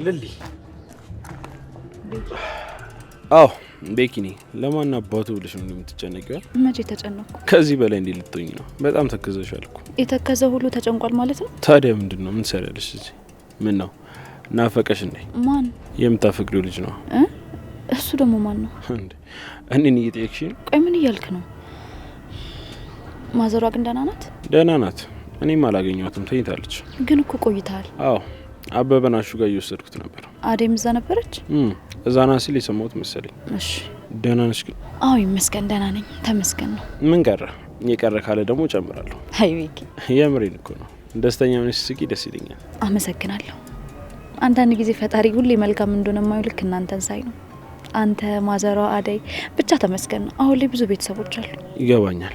ልሊ፣ አዎ ቤኪኒ ለማን አባቱ ብለሽ ነው የምትጨነቂው? መቼ ተጨነኩ? ከዚህ በላይ እንዴ ልትሆኝ ነው? በጣም ተከዘሻል እኮ። የተከዘ ሁሉ ተጨንቋል ማለት ነው? ታዲያ ምንድነው? ምን ትሰሪያለሽ እዚህ? ምን ነው ናፈቀሽ እንዴ? ማን? የምታፈቅሪው ልጅ ነው። እሱ ደግሞ ማን ነው እንዴ? እኔን እየጠየቅሽ? ቆይ ምን እያልክ ነው? ማዘሯ ግን ደህና ናት? ደህና ናት። እኔም አላገኘኋትም፣ ተኝታለች። ግን እኮ ቆይተሃል። አዎ አበበን አሹ ጋር እየወሰድኩት ነበር። አዴም እዛ ነበረች? እዛ ና ሲል የሰማሁት መሰለኝ። እሺ ደህና ነሽ ግን? አዎ ይመስገን ደህና ነኝ፣ ተመስገን ነው። ምን ቀረ? የቀረ ካለ ደግሞ ጨምራለሁ። አይ ቤኪ የምሬን እኮ ነው። ደስተኛ ሆነሽ ስቂ፣ ደስ ይለኛል። አመሰግናለሁ። አንዳንድ ጊዜ ፈጣሪ ሁሌ መልካም እንደሆነ የማየው ልክ እናንተን ሳይ ነው። አንተ፣ ማዘሯ፣ አደይ ብቻ ተመስገን ነው። አሁን ላይ ብዙ ቤተሰቦች አሉ። ይገባኛል።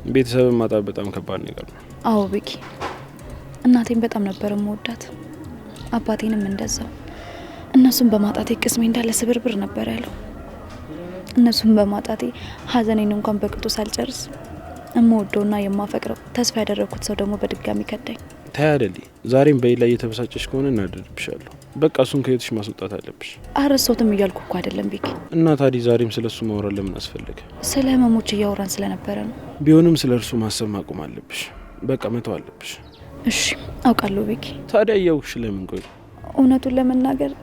ቤተሰብን ማጣት በጣም ከባድ ነገር ነው። አዎ ቤኪ፣ እናቴን በጣም ነበር የምወዳት፣ አባቴንም እንደዛው። እነሱን በማጣቴ ቅስሜ እንዳለ ስብርብር ነበር ያለው። እነሱን በማጣቴ ሀዘኔን እንኳን በቅጡ ሳልጨርስ እምወደውና የማፈቅረው ተስፋ ያደረኩት ሰው ደግሞ በድጋሚ ከዳኝ። ታያደሊ ዛሬም በሌላ እየተበሳጨሽ ከሆነ እናደርብሻለሁ። በቃ እሱን ከህይወትሽ ማስወጣት አለብሽ። አረሶትም እያልኩ እኮ አይደለም ቤኪ። እና ታዲያ ዛሬም ስለሱ ማውራት ለምን አስፈለገ? ስለ ህመሞች እያወራን ስለነበረ ነው። ቢሆንም ስለ እርሱ ማሰብ ማቆም አለብሽ። በቃ መተው አለብሽ። እሺ አውቃለሁ ቤኪ። ታዲያ እያውቅሽ ለምን ቆይ? እውነቱን ለመናገር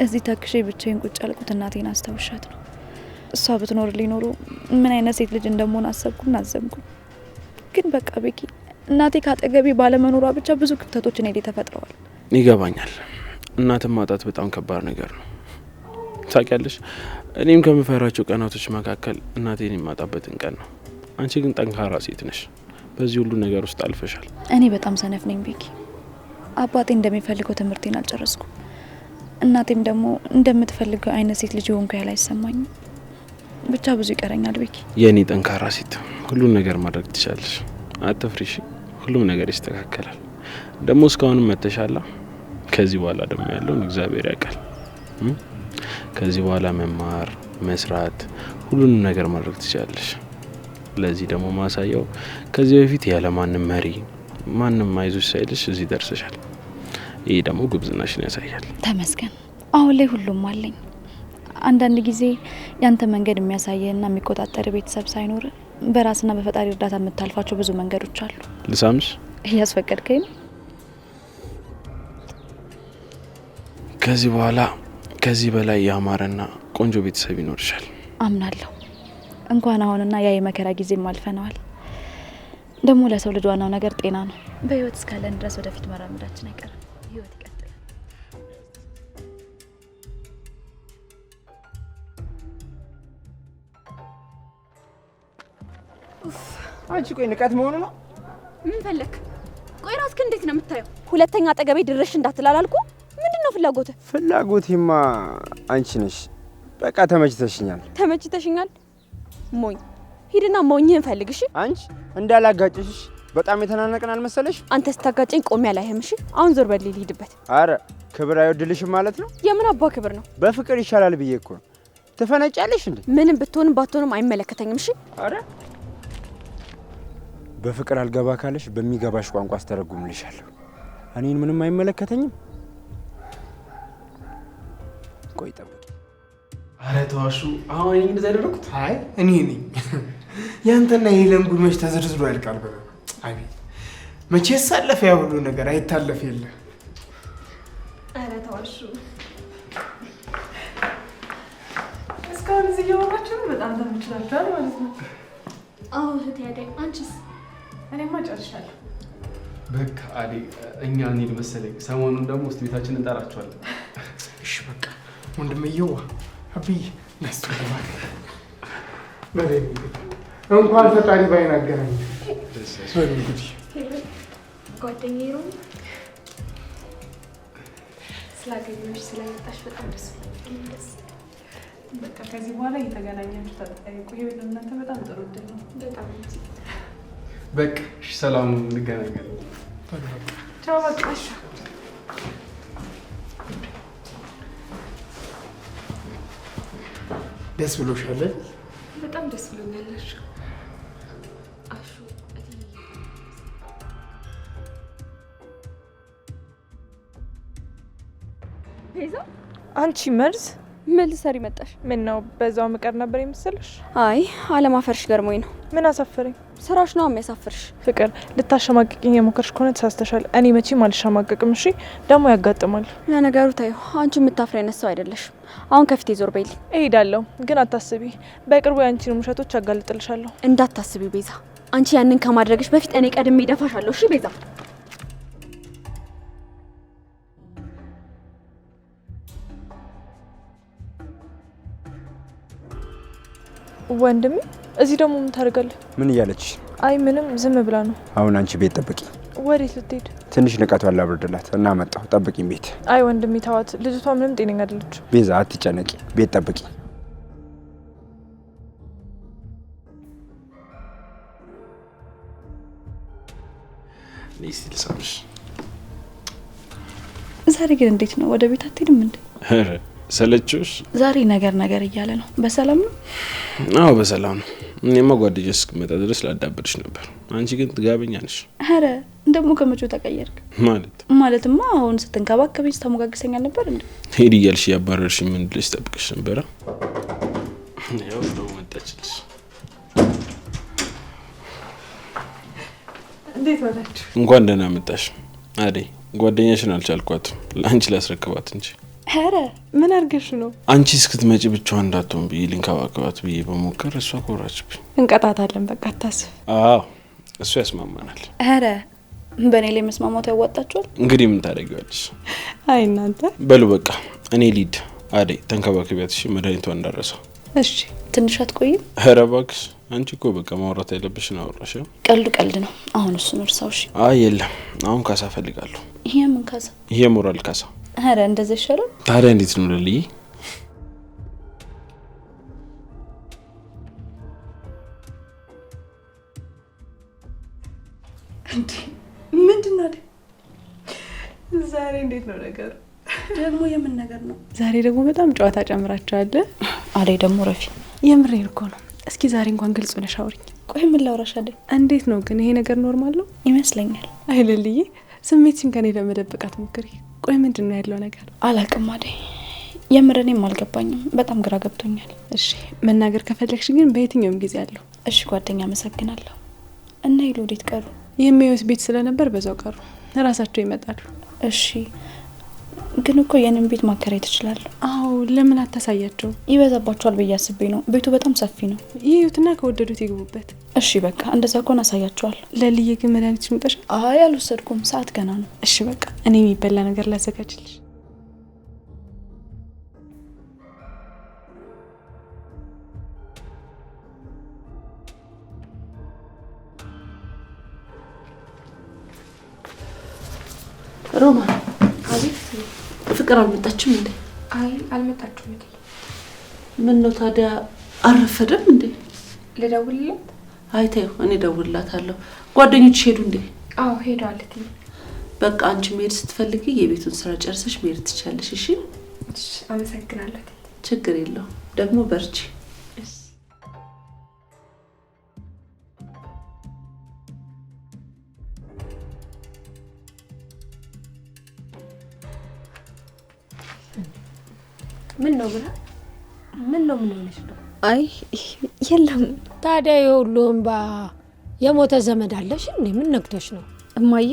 እዚህ ታክሼ ብቻዬን ቁጭ ያልኩት እናቴን አስታውሻት ነው። እሷ ብትኖርልኝ ኖሮ ምን አይነት ሴት ልጅ እንደምሆን አሰብኩና አዘንኩኝ። ግን በቃ ቤኪ እናቴ ካጠገቤ ባለመኖሯ ብቻ ብዙ ክፍተቶች እኔ ላይ ተፈጥረዋል። ይገባኛል። እናትን ማጣት በጣም ከባድ ነገር ነው። ታውቂያለሽ፣ እኔም ከምፈራቸው ቀናቶች መካከል እናቴን የማጣበትን ቀን ነው። አንቺ ግን ጠንካራ ሴት ነሽ። በዚህ ሁሉ ነገር ውስጥ አልፈሻል። እኔ በጣም ሰነፍ ነኝ ቤኪ። አባቴ እንደሚፈልገው ትምህርቴን አልጨረስኩም። እናቴም ደግሞ እንደምትፈልገው አይነት ሴት ልጅ ሆንኩ ያለ አይሰማኝም። ብቻ ብዙ ይቀረኛል ቤኪ። የኔ ጠንካራ ሴት፣ ሁሉን ነገር ማድረግ ትችላለሽ። አትፍሪሽ። ሁሉም ነገር ይስተካከላል። ደግሞ እስካሁንም መተሻላ። ከዚህ በኋላ ደግሞ ያለውን እግዚአብሔር ያውቃል። ከዚህ በኋላ መማር፣ መስራት፣ ሁሉንም ነገር ማድረግ ትችላለሽ። ለዚህ ደግሞ ማሳያው ከዚህ በፊት ያለ ማንም መሪ ማንም አይዞሽ ሳይልሽ እዚህ ደርሰሻል። ይሄ ደግሞ ጉብዝናሽን ያሳያል። ተመስገን። አሁን ላይ ሁሉም አለኝ። አንዳንድ ጊዜ ያንተ መንገድ የሚያሳየህና የሚቆጣጠር ቤተሰብ ሳይኖር በራስና በፈጣሪ እርዳታ የምታልፋቸው ብዙ መንገዶች አሉ። ልሳምሽ? እያስፈቀድከኝ ነው? ከዚህ በኋላ ከዚህ በላይ ያማረና ቆንጆ ቤተሰብ ይኖርሻል። አምናለሁ። እንኳን አሁንና ያ የመከራ ጊዜም አልፈነዋል። ደግሞ ለሰው ልጅ ዋናው ነገር ጤና ነው። በህይወት እስካለን ድረስ ወደፊት መራመዳችን አይቀርም። ህይወት ይቀጥላል። አንቺ ቆይ ንቀት መሆኑ ነው? ምን ፈለክ? ቆይ ራስክ እንዴት ነው የምታየው? ሁለተኛ አጠገቤ ድረሽ እንዳትላላልኩ። ምንድነው ፍላጎትህ? ፍላጎቴማ አንቺ ነሽ። በቃ ተመችተሽኛል። ተመችተሽኛል? ሞኝ ሂድና ሞኝህን ፈልግ። እሺ አንቺ እንዳላጋጭሽ በጣም የተናነቅን አልመሰለሽ? አንተ ስታጋጨኝ ቆሜ አላየህም? እሺ አሁን ዞር በል ልሂድበት። አረ ክብር አይወድልሽም ማለት ነው? የምን አባ ክብር ነው? በፍቅር ይሻላል ብዬ እኮ ነው። ትፈነጫለሽ እንዴ? ምንም ብትሆንም ባትሆንም አይመለከተኝም። እሺ አረ በፍቅር አልገባ ካለሽ በሚገባሽ ቋንቋ አስተረጉምልሻለሁ። እኔን ምንም አይመለከተኝም። ቆይ ጠብቂ። አረ ተዋሹ። አሁን እኔ እንደዛ ያደረኩት? አይ እኔ ነኝ። ያንተና የሄለን ጉድ መች ተዘርዝሮ ያልቃል። አቤት መቼ ሳለፈ ያ ሁሉ ነገር አይታለፍ የለ። አረ ተዋሹ። እስካሁን እዚህ እያወራችሁ ነው። በጣም ተመችቷችኋል ማለት ነው። አዎ እህቴ አደይ፣ አንቺስ? እኔማ ጨርሻለሁ። በቃ አደይ እኛ እንሂድ መሰለኝ። ሰሞኑን ደግሞ ውስጥ ቤታችን እንጠራቸዋለን። እሺ በቃ ወንድምየዋ አብይ ናስተዋል በለኝ። እንኳን ፈጣሪ ባይን አገናኝ። ሶሪ እንግዲህ ጓደኛዬ ነው ስላገኘሁሽ ስለመጣሽ በጣም ደስ ብሎኛል። በቃ ከዚህ በኋላ እየተገናኛችሁ ተጠያየቁ። ይሄ ለእናንተ በጣም ጥሩ እድል ነው። በጣም በቃ እሺ፣ ሰላም እንገናኛለን። ቻው በቃ እሺ። ደስ ብሎሻል? በጣም ደስ ብሎኛል። አሹ ቤዛ፣ አንቺ መርዝ ምን ልትሰሪ መጣሽ? ምን ነው በዛው ምቀር ነበር የምትሰልሽ? አይ አለማፈርሽ ገርሞኝ ነው። ምን አሳፈረኝ? ስራሽ ነው የሚያሳፍርሽ። ፍቅር ልታሸማቅቅኝ የሞከርሽ ከሆነ ተሳስተሻል። እኔ መቼም አልሸማቀቅም። እሺ ደግሞ ያጋጥማል። ለነገሩ ታዩ አንቺ የምታፍሪ አይነት ሰው አይደለሽም። አሁን ከፊቴ ዞር በይልኝ። እሄዳለሁ፣ ግን አታስቢ፣ በቅርቡ ያንቺን ውሸቶች አጋልጥልሻለሁ። እንዳታስቢ ቤዛ፣ አንቺ ያንን ከማድረግሽ በፊት እኔ ቀድሜ እደፋሻለሁ። እሺ ቤዛ። ወንድሜ እዚህ ደግሞ ምን ታደርጋለህ? ምን እያለች? አይ ምንም፣ ዝም ብላ ነው። አሁን አንቺ ቤት ጠብቂ። ወዴት ልትሄድ? ትንሽ ንቀቷን ላብርድላት እና መጣሁ። ጠብቂኝ ቤት። አይ ወንድሜ ተዋት፣ ልጅቷ ምንም ጤነኛ አይደለች። ቤዛ አትጨነቂ፣ ቤት ጠብቂ። ሊስት ልሳምሽ። ዛሬ ግን እንዴት ነው? ወደ ቤት አትሄድም እንዴ? ኧረ ሰለችሽ? ዛሬ ነገር እያለ ነው። በሰላም ነው? አዎ በሰላም ነው። እኔማ ጓደኛዬ እስክመጣ ድረስ ላዳበድሽ ነበር። አንቺ ግን ጥጋበኛ ነሽ። ኧረ ደግሞ ከመቼው ተቀየርክ? ማለትማ አሁን ስትንከባከበኝ ስታሞጋግሰኝ አልነበር እንዴ? ሄድ እያልሽ ያባረርሽ ምን ብለሽ ጠብቅሽ ነበረ? ያው ደግሞ መጣችልሽ። እንዴት ዋላችሁ? እንኳን ደህና መጣሽ አደይ። ጓደኛሽን አልቻልኳትም፣ ለአንቺ ላስረክባት እንጂ። ኧረ ምን አድርገሽ ነው? አንቺ እስክትመጪ ብቻዋን እንዳትሆን ብዬ ልንከባከባት ብዬ በሞከር እሷ ኮራችብኝ። እንቀጣታለን፣ በቃ አታስብ። አዎ እሱ ያስማማናል። ኧረ በእኔ ላይ መስማማቱ ያዋጣችኋል። እንግዲህ ምን ታደርጊዋለሽ? አይ እናንተ በሉ በቃ እኔ ሊድ። አደይ ተንከባከቢያት እሺ፣ መድኃኒቷን እንዳረሰው። እሺ ትንሽ አትቆይም? ኧረ እባክሽ አንቺ እኮ በቃ ማውራት ያለብሽን አወራሽ። ቀልድ ነው። አሁን እሱን እርሳው። እሺ አይ የለም፣ አሁን ካሳ ፈልጋለሁ። ይሄ ምን ካሳ? ይሄ ሞራል ካሳ። ኧረ እንደዛ ይሻላል። ታዲያ እንዴት ነው ለልዬ? እንዴ ምንድነው አይደል? ዛሬ እንዴት ነው ነገሩ? ደግሞ የምን ነገር ነው? ዛሬ ደግሞ በጣም ጨዋታ ጨምራችኋል። አደይ ደግሞ ረፊ፣ የምሬን እኮ ነው። እስኪ ዛሬ እንኳን ግልጽ ሆነሽ አውሪኝ። ቆይ ምን ላውራሽ አደይ? እንዴት ነው ግን ይሄ ነገር ኖርማል ነው ይመስለኛል። አይ ለልዬ፣ ስሜትሽን ከኔ ለመደበቅ አትሞክሪ። ቆይ ምንድነው ያለው ነገር? አላቅም አደይ፣ የምር እኔም አልገባኝም። በጣም ግራ ገብቶኛል። እሺ መናገር ከፈለግሽ ግን በየትኛውም ጊዜ አለው። እሺ ጓደኛ፣ አመሰግናለሁ። እና ይሉ ወዴት ቀሩ? የሚያዩት ቤት ስለነበር በዛው ቀሩ። ራሳቸው ይመጣሉ። እሺ ግን እኮ የኔን ቤት ማከራየት ትችላለህ? አዎ ለምን አታሳያቸው? ይበዛባቸዋል ብዬ አስቤ ነው። ቤቱ በጣም ሰፊ ነው። ይዩትና ከወደዱት ይግቡበት። እሺ በቃ እንደዛ ከሆነ አሳያቸዋለሁ። ለልዬ ግን መድኃኒትሽን ውጠሻል? አይ አልወሰድኩም፣ ሰዓት ገና ነው። እሺ በቃ እኔ የሚበላ ነገር ላዘጋጅልሽ። ሮማን አቤት። ፍቅር አልመጣችም እንዴ? አይ አልመጣችም እንዴ? ምን ነው ታዲያ አረፈደም እንዴ? ልደውልላት? አይ ተይው፣ እኔ እደውልላታለሁ። ጓደኞች ሄዱ እንዴ? አዎ ሄዷል። በቃ አንቺ መሄድ ስትፈልጊ የቤቱን ስራ ጨርሰሽ መሄድ ትችያለሽ። እሺ እሺ፣ አመሰግናለሁ። ችግር የለውም። ደግሞ በርቺ። ምን ነው ብላ? ምን ነው ምን ሆነሽ ነው? አይ የለም። ታዲያ የሁሉ እንባ የሞተ ዘመድ አለሽ እንዴ? ምን ነክቶሽ ነው? እማዬ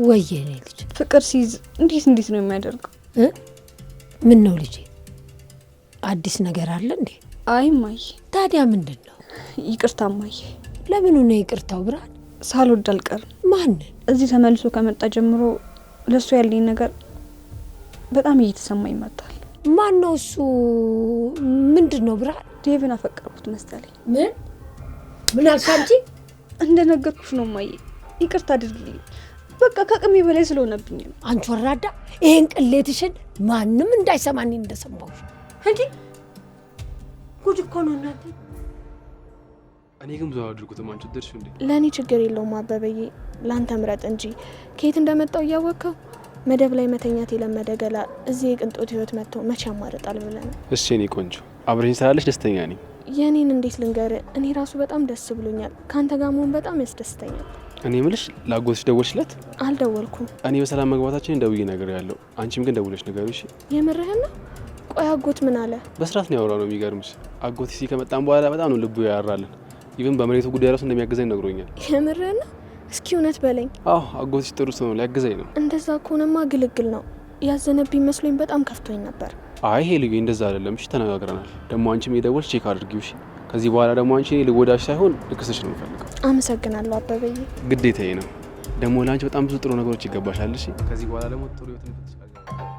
ወየኔ ልጅ ፍቅር ሲይዝ እንዴት ነው የሚያደርገው? ምን ነው ልጄ? አዲስ ነገር አለ እንዴ? አይ እማዬ። ታዲያ ምንድን ነው? ይቅርታ እማዬ። ለምን ነው ይቅርታው? ብርሃን ሳልወድ አልቀርም። ማንን? እዚህ ተመልሶ ከመጣ ጀምሮ ለሱ ያለኝ ነገር በጣም እየተሰማኝ መጣል። ማን ነው እሱ? ምንድን ነው ብርሃን? ዴቭን አፈቀርኩት መሰለኝ። ምን አልሽ አንቺ? እንደነገርኩሽ ነው እማዬ። ይቅርታ አድርጊልኝ። በቃ ከአቅሜ በላይ ስለሆነብኝ ነው። አንቺ ወራዳ፣ ይሄን ቅሌትሽን ማንም እንዳይሰማኝ እንደሰማሁሽ እንጂ ጉድ እኮ ነው እናቴ። እኔ ግን ብዙ አድርጉት ማንቹ ደርሽ እንዴ? ለኔ ችግር የለውም አበበዬ፣ ላንተ ምረጥ እንጂ ከየት እንደመጣው እያወቀው መደብ ላይ መተኛት የለመደ ገላ እዚህ የቅንጦት ህይወት መጥቶ መቼ ያማርጣል ብለን። እሺ እኔ ቆንጆ አብረኝ ስላለሽ ደስተኛ ነኝ። የኔን እንዴት ልንገር? እኔ ራሱ በጣም ደስ ብሎኛል። ካንተ ጋር መሆን በጣም ያስደስተኛል። እኔ ምልሽ ላጎትሽ ደወልሽለት? አልደወልኩም። እኔ በሰላም መግባታችን ደውዬ ነገር ያለው አንቺም ግን ደውለሽ ነገሩ። እሺ የምርህን ነው? ቆይ አጎት ምን አለ? በስርዓት ነው ያወራው ነው የሚገርምሽ። አጎት እዚህ ከመጣን በኋላ በጣም ነው ልቡ ያራልን። ኢቭን በመሬቱ ጉዳይ ራሱ እንደሚያግዘኝ ነግሮኛል። የምርህን? እስኪ እውነት በለኝ። አዎ አጎትሽ ጥሩ ሰው ነው፣ ሊያግዘኝ ነው። እንደዛ ከሆነማ ግልግል ነው። ያዘነብኝ መስሎኝ በጣም ከፍቶኝ ነበር። አይ ሄሉዬ እንደዛ አይደለም። እሺ ተነጋግረናል። ደግሞ አንቺም የደወልሽ ቼክ አድርጊው እሺ። ከዚህ በኋላ ደግሞ አንቺ ልወዳሽ ሳይሆን ልክስሽ ነው የምፈልገው። አመሰግናለሁ አበበዬ። ግዴታዬ ነው። ደግሞ ለአንቺ በጣም ብዙ ጥሩ ነገሮች ይገባሻል። እሺ ከዚህ በኋላ ደግሞ ጥሩ ህይወት